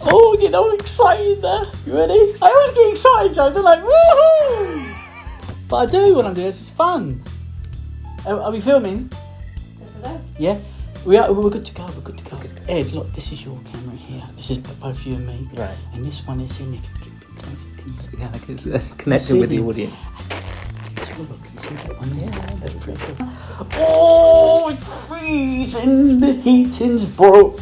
Oh, you know, excited there. You ready? I always get excited, Joe. They're like, woohoo! But I do when I'm doing this. It's fun. Are we filming? Yeah. We're good to go. We're good to go. Ed, look, this is your camera here. This is both you and me. Right. And this one is in. Yeah, I can connecting with the audience. Can see that one there? Yeah, that's pretty cool. Oh, it's freezing. The heating's broke.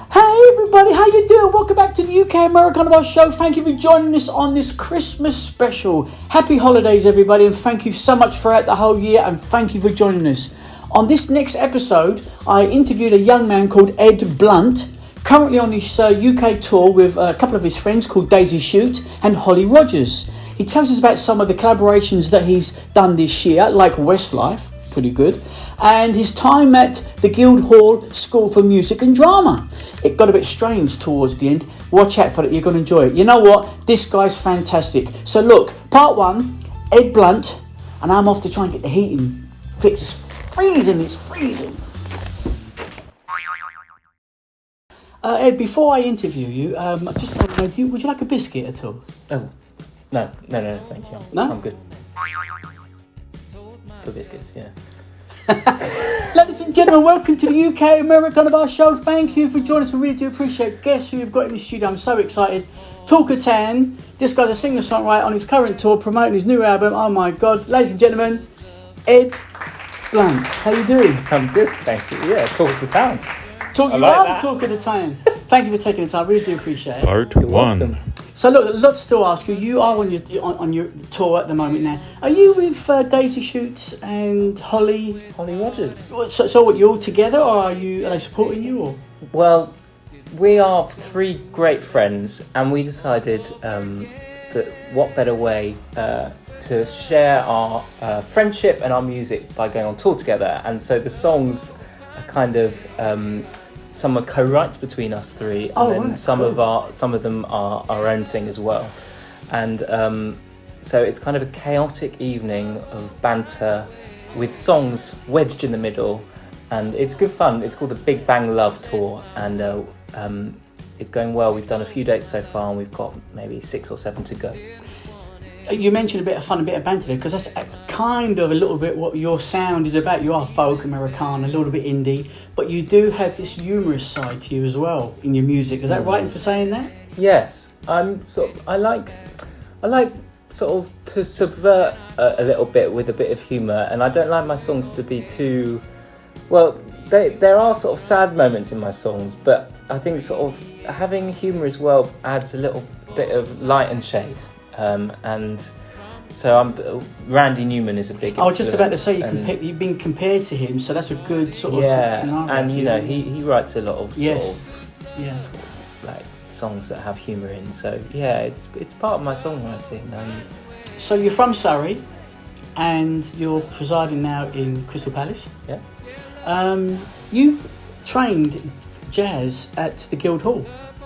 Hey everybody, how you doing? Welcome back to the UK Americana show. Thank you for joining us on this Christmas special. Happy holidays everybody, and thank you so much throughout the whole year, and thank you for joining us. On this next episode, I interviewed a young man called Ed Blunt, currently on his UK tour with a couple of his friends called Daisy Shoot and Holly Rogers. He tells us about some of the collaborations that he's done this year, like Westlife, pretty good, and his time at the Guildhall School for Music and Drama. It got a bit strange towards the end. Watch out for it, you're going to enjoy it. You know what? This guy's fantastic. So look, part one, Ed Blunt, and I'm off to try and get the heating fixed. It's freezing. Ed, before I interview you, I just want to know, would you like a biscuit at all? Oh, no, thank you. No? I'm good. For biscuits, yeah. Ladies and gentlemen, welcome to the UK Americana Bar Show. Thank you for joining us. I really do appreciate it. Guess who we've got in the studio? I'm so excited. Talker Tan. This guy's a singer-songwriter on his current tour promoting his new album. Oh my God. Ladies and gentlemen, Ed Blunt. How you doing? I'm good, thank you. Yeah, talk of the town. You are the talk of the town. Thank you for taking the time. I really do appreciate it. Part one. So look, lots to ask you. You are on your tour at the moment now. Are you with Daisy Shoot and Holly Rogers. So what, you're all together, or are they supporting you? Or? Well, we are three great friends, and we decided that what better way to share our friendship and our music by going on tour together. And so the songs are kind of some are co-writes between us three, and then some of them are our own thing as well. And so it's kind of a chaotic evening of banter with songs wedged in the middle, and it's good fun. It's called the Big Bang Love Tour, and it's going well. We've done a few dates so far, and we've got maybe 6 or 7 to go. You mentioned a bit of fun, a bit of banter there, because that's kind of a little bit what your sound is about. You are folk, Americana, a little bit indie, but you do have this humorous side to you as well in your music. Is that right for saying that? Yes, I like sort of to subvert a little bit with a bit of humour, and I don't like my songs to be too. Well, there are sort of sad moments in my songs, but I think sort of having humour as well adds a little bit of light and shade. And so Randy Newman is a big influence. I was just about to say you've been compared to him, so that's a good sort of scenario. And you know he writes a lot of like songs that have humour in. So yeah, it's part of my songwriting. So you're from Surrey, and you're presiding now in Crystal Palace. Yeah. You trained jazz at the Guildhall.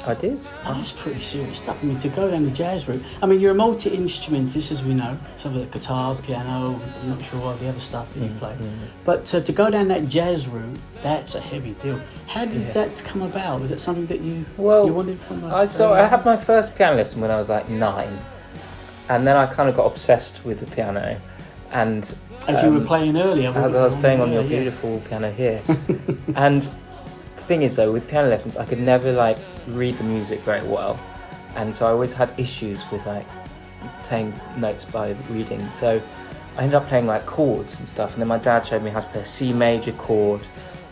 I did. Oh, that's pretty serious stuff. I mean, to go down the jazz route. I mean, you're a multi-instrumentist, as we know. Some of the guitar, piano, I'm not sure what the other stuff that you play. But to go down that jazz route, that's a heavy deal. How did that come about? Was it something that you wanted from? I had my first piano lesson when I was like 9, and then I kind of got obsessed with the piano. And as you were playing earlier, as I was playing on your beautiful piano here, and. Thing is though, with piano lessons I could never like read the music very well, and so I always had issues with like playing notes by reading. So I ended up playing like chords and stuff, and then my dad showed me how to play a C major chord,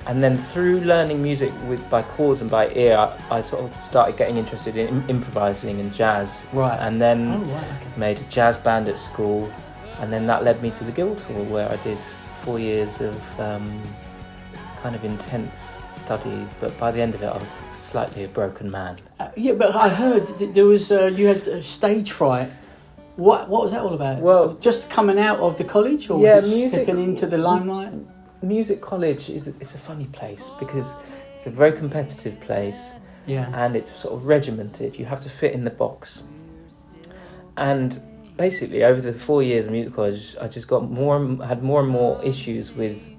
and then through learning music by chords and by ear, I sort of started getting interested in improvising and jazz. Right. And then made a jazz band at school, and then that led me to the Guildhall, where I did 4 years of kind of intense studies, but by the end of it I was slightly a broken man. But I heard there was you had stage fright. What was that all about? Well, just coming out of the college, or was it stepping into the limelight? Music college it's a funny place because it's a very competitive place, and it's sort of regimented. You have to fit in the box, and basically over the 4 years of music college I just had more and more issues with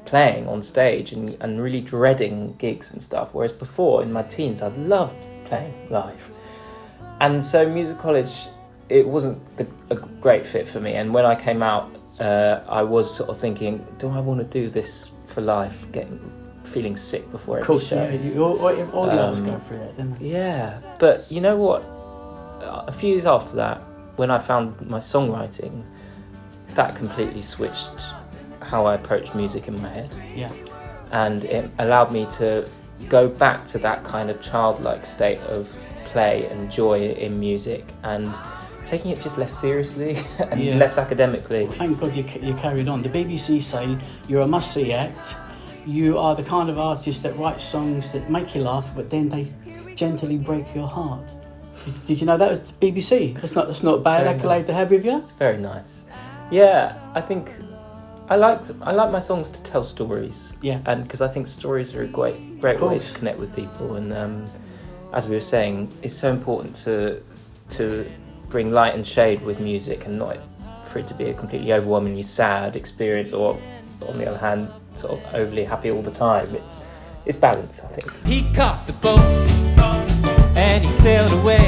playing on stage and really dreading gigs and stuff, whereas before in my teens I'd loved playing live. And so music college, it wasn't a great fit for me. And when I came out, I was sort of thinking, do I want to do this for life? Feeling sick before every show. Of course, yeah. All the artists go through that, don't they? Yeah, but you know what? A few years after that, when I found my songwriting, that completely switched how I approach music in my head. Yeah. And it allowed me to go back to that kind of childlike state of play and joy in music and taking it just less seriously and less academically. Well, thank God you carried on. The BBC say you're a must-see act. You are the kind of artist that writes songs that make you laugh, but then they gently break your heart. Did you know that was the BBC? That's not a bad very accolade nice. To have with you. It's very nice. Yeah, I think I like my songs to tell stories. Yeah, and because I think stories are a great way to connect with people. And as we were saying, it's so important to bring light and shade with music, and not for it to be a completely overwhelmingly sad experience, or on the other hand, sort of overly happy all the time. It's balance, I think. He caught the boat and he sailed away.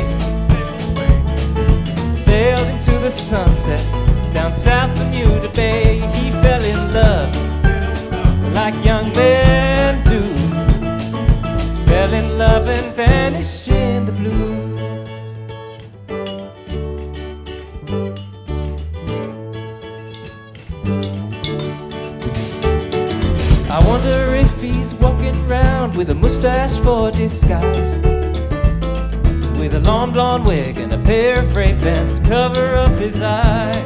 Sailed into the sunset down south Bermuda Bay. He fell in love like young men do. Fell in love and vanished in the blue. I wonder if he's walking round with a mustache for disguise, with a long blonde wig and a pair of frayed pants to cover up his eyes.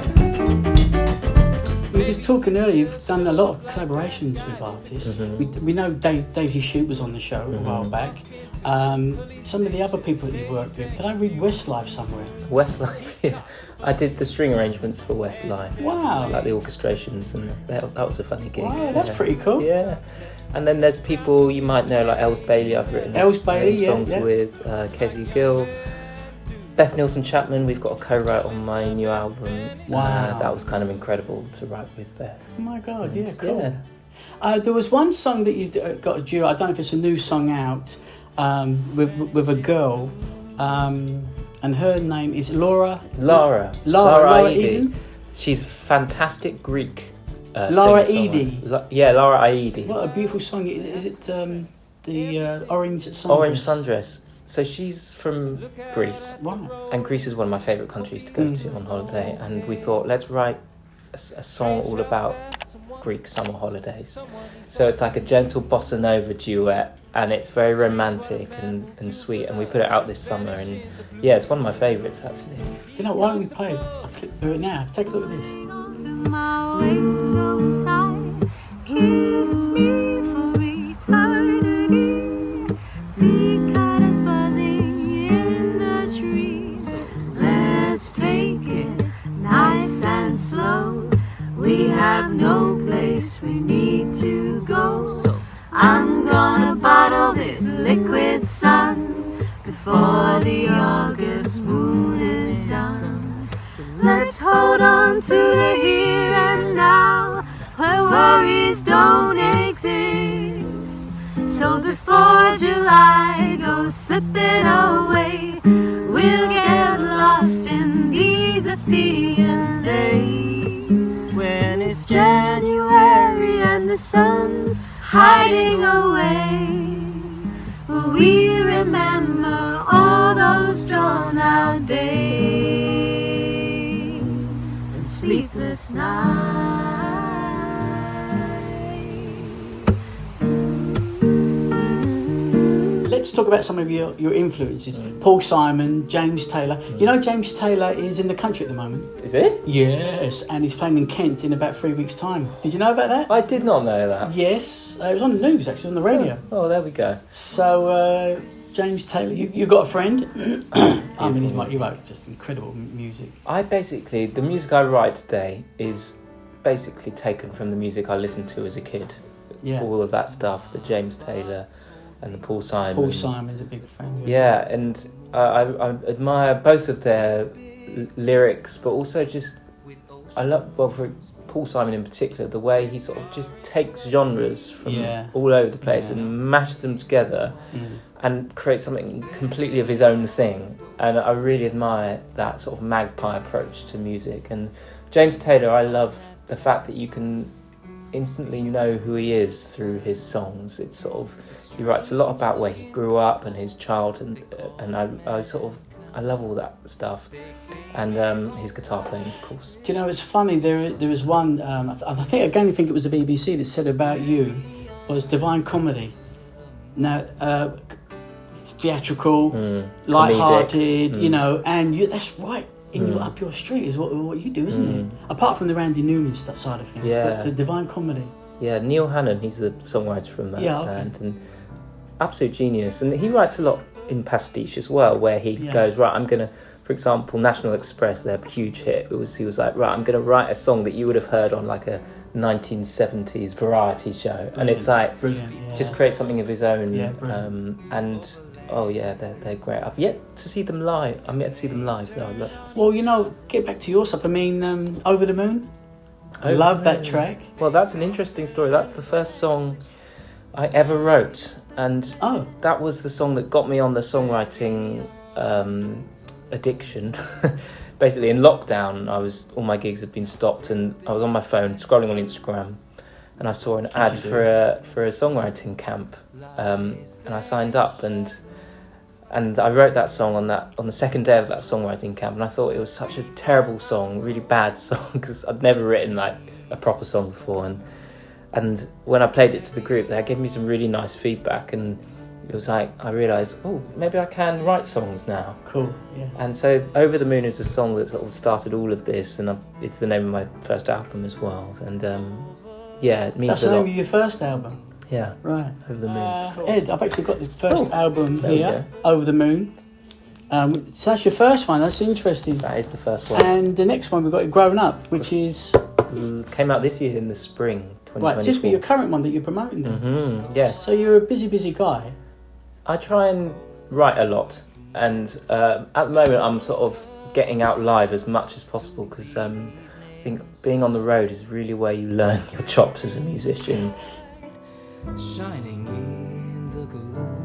We was talking earlier, you've done a lot of collaborations with artists. Mm-hmm. We know Daisy Shoot was on the show a while back. Some of the other people that you worked with, did I read Westlife somewhere? Westlife, yeah. I did the string arrangements for Westlife. Wow. Like the orchestrations, and that was a funny gig. Wow, that's pretty cool. Yeah. And then there's people you might know, like Els Bailey. I've written songs with Kezzy Gill. Beth Nielsen Chapman, we've got a co-write on my new album. Wow. That was kind of incredible to write with Beth. Oh my God, yeah, cool. Yeah. There was one song that you got a duo, I don't know if it's a new song out, with a girl, and her name is Laura Eden. She's a fantastic Greek Laura singer-songwriter. Eady. Laura Eady. What a beautiful song. Is it the Orange Sundress? Orange Sundress. So she's from Greece. Wow. And Greece is one of my favourite countries to go to on holiday. And we thought, let's write a song all about Greek summer holidays. So it's like a gentle bossa nova duet, and it's very romantic and sweet. And we put it out this summer, and yeah, it's one of my favourites actually. Do you know, why don't we play it? I'll click through it now. Take a look at this. My waist so tight, kiss me for eternity. Cicadas buzzing in the trees. Let's take it nice and slow. We have no place we need to go. So I'm gonna bottle this liquid sun before the August moon is done. Let's hold on to the here and now, where worries don't exist. So before July goes slipping away, we'll get lost in these Athenian days. When it's January and the sun's hiding away, will we remember all those drawn out days? Sleepless night. Let's talk about some of your influences. Paul Simon, James Taylor. You know James Taylor is in the country at the moment. Is it? Yes, and he's playing in Kent in about 3 weeks' time. Did you know about that? I did not know that. Yes, it was on the news actually, on the radio. Oh, there we go. So James Taylor, you got a friend. I mean, you wrote just incredible music. The music I write today is basically taken from the music I listened to as a kid. Yeah. All of that stuff, the James Taylor and the Paul Simon. Paul Simon's a big fan. Yeah, and I admire both of their lyrics, but also just I love. Well, for Paul Simon in particular, the way he sort of just takes genres from Yeah. all over the place Yeah. and mashes them together and creates something completely of his own thing. And I really admire that sort of magpie approach to music. And James Taylor, I love the fact that you can instantly know who he is through his songs. It's sort of, he writes a lot about where he grew up and his childhood, and I love all that stuff. And his guitar playing, of course. Do you know, it's funny, there was one, I think it was the BBC that said about you, was Divine Comedy. Now, theatrical, light-hearted, you know, and that's right up your street is what you do, isn't it? Apart from the Randy Newman side of things, but the Divine Comedy. Yeah, Neil Hannon, he's the songwriter from that band, and absolute genius. And he writes a lot in pastiche as well, where he goes, right, I'm going to, for example, National Express, their huge hit, he was like, right, I'm going to write a song that you would have heard on like a 1970s variety show. Brilliant. And it's like, just create something of his own. And oh yeah, they're great. I've yet to see them live. I'm yet to see them live though. Well, you know, get back to your stuff. I mean, Over the Moon. I love that track. Well, that's an interesting story. That's the first song I ever wrote, and that was the song that got me on the songwriting addiction. Basically, in lockdown, all my gigs had been stopped, and I was on my phone scrolling on Instagram, and I saw an ad for a songwriting camp, and I signed up, and I wrote that song on the second day of that songwriting camp, and I thought it was such a terrible song, really bad song, because I'd never written like a proper song before, and when I played it to the group, they gave me some really nice feedback, and it was like I realised, maybe I can write songs now. Cool, yeah. And so Over the Moon is a song that sort of started all of this, and it's the name of my first album as well, and it means that's a lot. the name of your first album. Yeah, right. Over the Moon. Ed, I've actually got the first album there here, Over the Moon. So that's your first one. That's interesting. That is the first one. And the next one we've got Growing Up, which is came out this year in the spring, 2024. Right, just for your current one that you're promoting then. Mm-hmm. Yeah. So you're a busy guy. I try and write a lot, and at the moment I'm sort of getting out live as much as possible, because I think being on the road is really where you learn your chops as a musician. Shining in the gloom